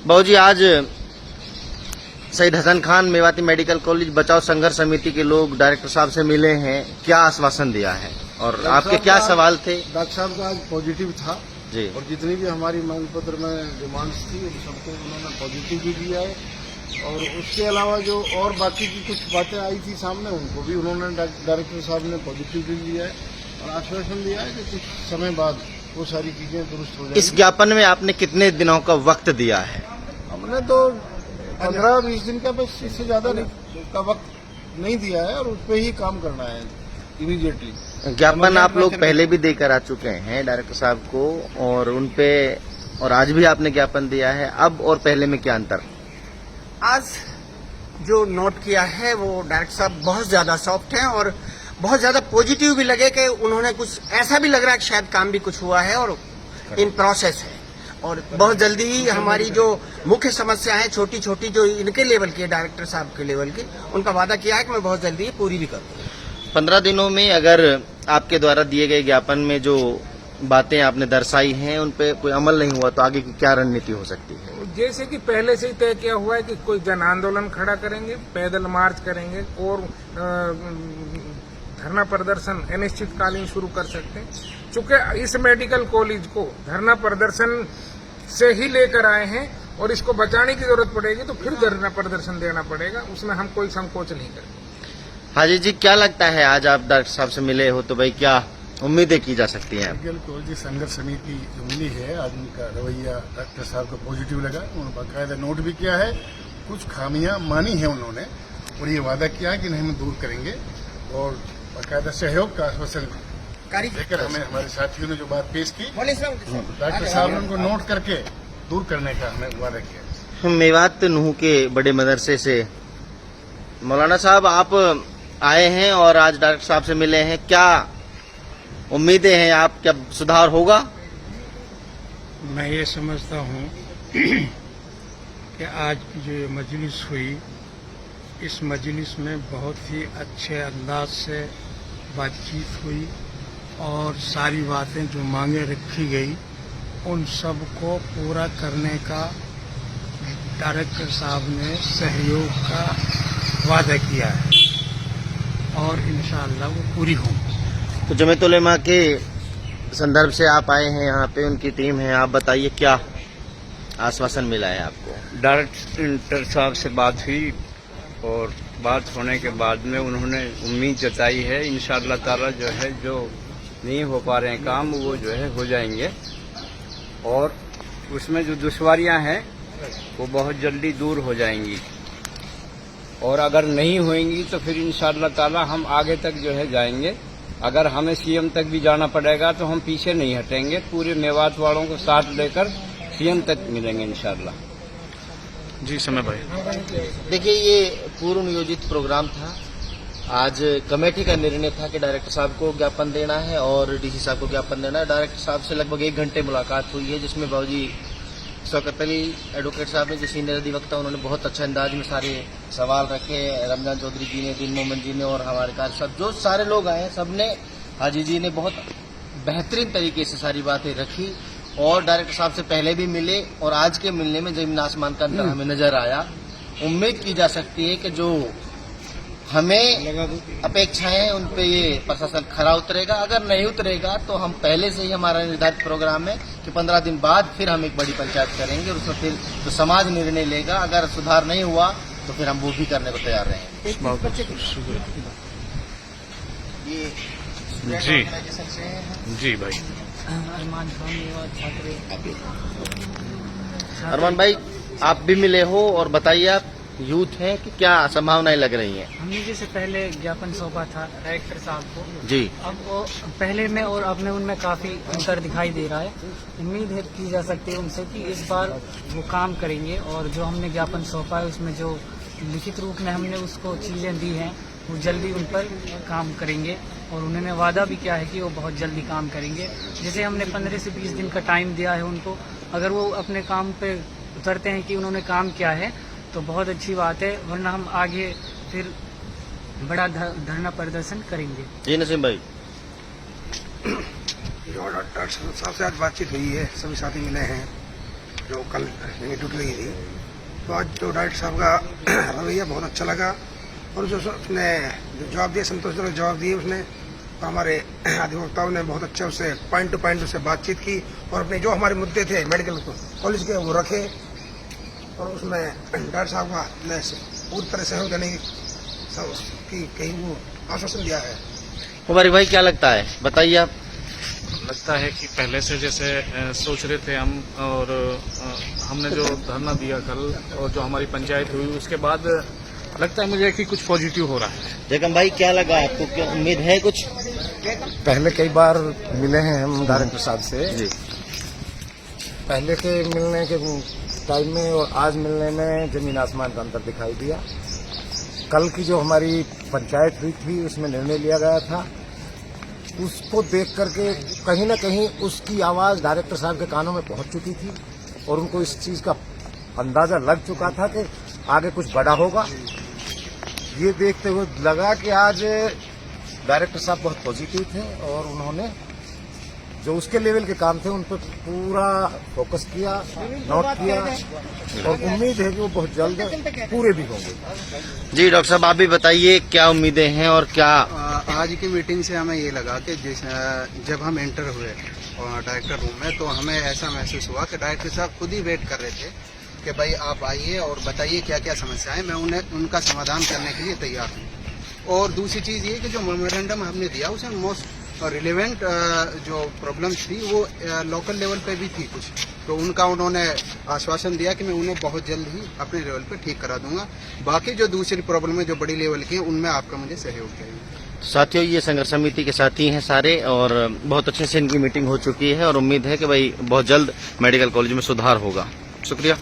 बाबूजी, आज शहीद हसन खान मेवाती मेडिकल कॉलेज बचाव संघर्ष समिति के लोग डायरेक्टर साहब से मिले हैं, क्या आश्वासन दिया है और आपके क्या सवाल थे? डॉक्टर साहब का आज पॉजिटिव था जी, और जितनी भी हमारी मांग पत्र में डिमांड्स थी उन सबको उन्होंने पॉजिटिव भी दिया है। और उसके अलावा जो और बाकी की कुछ बातें आई थी सामने, उनको भी उन्होंने डायरेक्टर साहब ने पॉजिटिव भी दिया है और आश्वासन दिया है कि कुछ समय बाद वो सारी चीजें दुरुस्त हो जाएंगी। इस ज्ञापन में आपने कितने दिनों का वक्त दिया है? हमने तो 15-20 दिन का, बस इससे ज्यादा का वक्त नहीं दिया है और उस पर ही काम करना है इमीडिएटली। ज्ञापन आप लोग पहले भी देकर आ चुके हैं डायरेक्टर साहब को और उनपे, और आज भी आपने ज्ञापन दिया है, अब और पहले में क्या अंतर? आज जो नोट किया है वो डायरेक्टर साहब बहुत ज्यादा सॉफ्ट हैं और बहुत ज्यादा पॉजिटिव भी लगे कि उन्होंने कुछ ऐसा भी लग रहा है कि शायद काम भी कुछ हुआ है और इन प्रोसेस है और बहुत जल्दी ही हमारी जो मुख्य समस्या है छोटी छोटी जो इनके लेवल की है, डायरेक्टर साहब के लेवल की, उनका वादा किया है कि मैं बहुत जल्दी पूरी भी करूँगा। 15 दिनों में अगर आपके द्वारा दिए गए ज्ञापन में जो बातें आपने दर्शाई हैं उन पे कोई अमल नहीं हुआ तो आगे की क्या रणनीति हो सकती है? जैसे कि पहले से ही तय किया हुआ है कि कोई जन आंदोलन खड़ा करेंगे, पैदल मार्च करेंगे और धरना प्रदर्शन अनिश्चितकालीन शुरू कर सकते हैं। चूंकि इस मेडिकल कॉलेज को धरना प्रदर्शन से ही लेकर आए हैं और इसको बचाने की जरूरत पड़ेगी तो फिर धरना प्रदर्शन देना पड़ेगा, उसमें हम कोई संकोच नहीं करेंगे। हाजी जी, क्या लगता है आज आप डॉक्टर साहब से मिले हो तो भाई क्या उम्मीदें की जा सकती हैं? मेडिकल कॉलेज संघर्ष समिति जो मिली है, आज उनका रवैया डॉक्टर साहब को पॉजिटिव लगा। उन्होंने बाकायदा नोट भी किया है, कुछ खामियां मानी है उन्होंने और ये वादा किया है कि नहीं हम दूर करेंगे और बाकायदा सहयोग का आश्वासन लेकर हमें हमारे साथियों ने जो बात पेश की डॉक्टर साहब ने उनको नोट करके दूर करने का हमें वादा किया। मेवात नूह के बड़े मदरसे से मौलाना साहब आप आए हैं और आज डॉक्टर साहब से मिले हैं, क्या उम्मीदें हैं? आप क्या सुधार होगा? मैं ये समझता हूँ कि आज की जो ये मजलिस हुई, इस मजलिस में बहुत ही अच्छे अंदाज से बातचीत हुई और सारी बातें जो मांगे रखी गई उन सब को पूरा करने का डायरेक्टर साहब ने सहयोग का वादा किया है और इंशाअल्लाह वो पूरी होंगी। तो जमीयत उलेमा के संदर्भ से आप आए हैं, यहाँ पे उनकी टीम है, आप बताइए क्या आश्वासन मिला है आपको? डायरेक्टर साहब से बात हुई और बात होने के बाद में उन्होंने उम्मीद जताई है इंशाअल्लाह ताला जो है जो नहीं हो पा रहे हैं काम वो जो है हो जाएंगे और उसमें जो दुश्वारियां हैं वो बहुत जल्दी दूर हो जाएंगी और अगर नहीं होंगी तो फिर इंशाअल्लाह ताला हम आगे तक जो है जाएंगे। अगर हमें सीएम तक भी जाना पड़ेगा तो हम पीछे नहीं हटेंगे, पूरे मेवात वालों को साथ लेकर सीएम तक मिलेंगे इंशाअल्लाह। जी समय भाई, देखिए ये पूर्व नियोजित प्रोग्राम था। आज कमेटी का निर्णय था कि डायरेक्टर साहब को ज्ञापन देना है और डीसी साहब को ज्ञापन देना है। डायरेक्टर साहब से लगभग 1 घंटे मुलाकात हुई है जिसमें बाबूजी शौकत अली एडवोकेट साहब ने, जो सीनियर अधिवक्ता, उन्होंने बहुत अच्छे अंदाज में सारे सवाल रखे। रमजान चौधरी जी ने, दीन मोहम्मद जी ने और हमारे कार्य साहब, जो सारे लोग आए सब ने, हाजी जी ने बहुत बेहतरीन तरीके से सारी बातें रखी और डायरेक्टर साहब से पहले भी मिले और आज के मिलने में जमीन आसमान का अंतर हमें नजर आया। उम्मीद की जा सकती है कि जो हमें अपेक्षाएं उन पे ये प्रशासन खरा उतरेगा। अगर नहीं उतरेगा तो हम पहले से ही, हमारा निर्धारित प्रोग्राम है कि 15 दिन बाद फिर हम एक बड़ी पंचायत करेंगे और उसमें फिर तो समाज निर्णय लेगा। अगर सुधार नहीं हुआ तो फिर हम वो भी करने को तैयार रहेंगे। ये जी जी भाई। अरमान भाई, आप भी मिले हो और बताइए आप यूथ हैं कि क्या संभावनाएं लग रही हैं? हमने जैसे पहले ज्ञापन सौंपा था डायरेक्टर साहब को जी, अब वो पहले में और अब में उनमें काफी अंतर दिखाई दे रहा है। उम्मीद है की जा सकती है उनसे कि इस बार वो काम करेंगे और जो हमने ज्ञापन सौंपा है उसमें जो लिखित रूप में हमने उसको चीजें दी हैं वो जल्दी उन पर काम करेंगे और उन्होंने वादा भी किया है कि वो बहुत जल्दी काम करेंगे। जैसे हमने 15 से 20 दिन का टाइम दिया है उनको, अगर वो अपने काम पे उतरते हैं कि उन्होंने काम किया है तो बहुत अच्छी बात है, वरना हम आगे फिर बड़ा धरना प्रदर्शन करेंगे। जी नसीम भाई। डॉक्टर साहब से आज बातचीत हुई है, सभी साथी मिले हैं जो कल टूट गई थी। तो आज तो डायरेक्टर साहब का रवैया बहुत अच्छा लगा और जो उसने जो जवाब दिया, संतोषजनक जवाब दिए उसने। तो हमारे अधिवक्ताओं ने बहुत अच्छा उससे पॉइंट टू पॉइंट उससे बातचीत की और अपने जो हमारे मुद्दे थे मेडिकल कॉलेज के वो रखे और उसमें डॉक्टर साहब का ने पूरी तरह सहयोग देने की कहीं वो आश्वासन दिया है। मुबारक भाई क्या लगता है, बताइए आप। लगता है कि पहले से जैसे सोच रहे थे हम, और हमने जो धरना दिया कल और जो हमारी पंचायत हुई उसके बाद लगता है मुझे कि कुछ पॉजिटिव हो रहा है। जगम भाई क्या लगा आपको, क्या उम्मीद है कुछ? पहले कई बार मिले हैं हम डायरेक्टर साहब से जी। पहले के मिलने के टाइम में और आज मिलने में जमीन आसमान का अंतर दिखाई दिया। कल की जो हमारी पंचायत हुई थी उसमें निर्णय लिया गया था, उसको देख करके कहीं ना कहीं उसकी आवाज डायरेक्टर साहब के कानों में पहुंच चुकी थी और उनको इस चीज का अंदाजा लग चुका था कि आगे कुछ बड़ा होगा। ये देखते हुए लगा कि आज डायरेक्टर साहब बहुत पॉजिटिव थे और उन्होंने जो उसके लेवल के काम थे उन पर पूरा फोकस किया, नोट किया और उम्मीद है कि वो बहुत जल्द पूरे भी होंगे। जी डॉक्टर साहब आप भी बताइए क्या उम्मीदें हैं और क्या। आज की मीटिंग से हमें ये लगा कि जब हम एंटर हुए डायरेक्टर रूम में तो हमें ऐसा महसूस हुआ कि डायरेक्टर साहब खुद ही वेट कर रहे थे कि भाई आप आइए और बताइए क्या क्या समस्याएं, मैं उन्हें उनका समाधान करने के लिए तैयार हूँ। और दूसरी चीज़ ये कि जो मेमोरेंडम हमने दिया उसमें मोस्ट रिलेवेंट जो प्रॉब्लम्स थी वो लोकल लेवल पे भी थी कुछ, तो उनका उन्होंने आश्वासन दिया कि मैं उन्हें बहुत जल्द ही अपने लेवल पे ठीक करा दूंगा। बाकी जो दूसरी प्रॉब्लम है जो बड़ी लेवल की है उनमें आपका मुझे सहयोग चाहिए। साथियों ये संघर्ष समिति के साथी हैं सारे और बहुत अच्छे से इनकी मीटिंग हो चुकी है और उम्मीद है कि भाई बहुत जल्द मेडिकल कॉलेज में सुधार होगा। शुक्रिया।